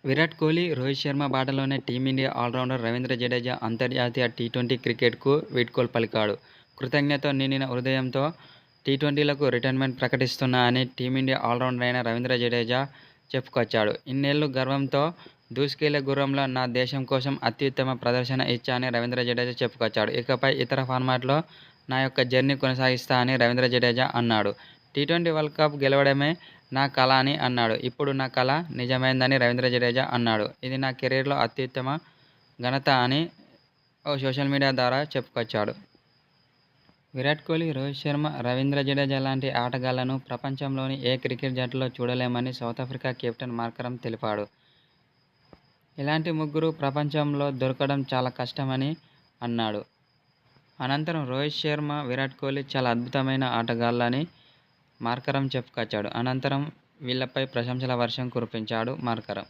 విరాట్ కోహ్లీ, రోహిత్ శర్మ బాటలోనే team India allrounder Ravindra Jadeja అంతర్జాతీయ T20 క్రికెట్కు వీడ్కోలు పలికాడు. కృతజ్ఞతతో నిండిన హృదయంతో టీ20లకు రిటైర్మెంట్ ప్రకటిస్తున్నా అని టీమిండియా ఆల్రౌండర్ అయిన రవీంద్ర జడేజా చెప్పుకొచ్చాడు. ఇన్నేళ్లు గర్వంతో దూసుకెళ్లే గుర్రంలా నా దేశం కోసం అత్యుత్తమ ప్రదర్శన ఇచ్చా అని రవీంద్ర జడేజా చెప్పుకొచ్చాడు. ఇకపై ఇతర ఫార్మాట్లో నా యొక్క జర్నీ కొనసాగిస్తా అని రవీంద్ర జడేజా అన్నాడు. టీ20 వరల్డ్ కప్ గెలవడమే నా కల అని అన్నాడు. ఇప్పుడు నా కల నిజమైందని రవీంద్ర జడేజా అన్నాడు. ఇది నా కెరీర్లో అత్యుత్తమ ఘనత అని ఓ సోషల్ మీడియా ద్వారా చెప్పుకొచ్చాడు. విరాట్ కోహ్లీ, రోహిత్ శర్మ, రవీంద్ర జడేజా లాంటి ఆటగాళ్లను ప్రపంచంలోని ఏ క్రికెట్ జట్టులో చూడలేమని సౌతాఫ్రికా కెప్టెన్ మార్కరమ్ తెలిపాడు. ఇలాంటి ముగ్గురు ప్రపంచంలో దొరకడం చాలా కష్టమని అన్నాడు. అనంతరం రోహిత్ శర్మ, విరాట్ కోహ్లీ చాలా అద్భుతమైన ఆటగాళ్లని మార్కరమ్ చెప్పుకొచ్చాడు. అనంతరం వీళ్లపై ప్రశంసల వర్షం కురిపించాడు మార్కరమ్.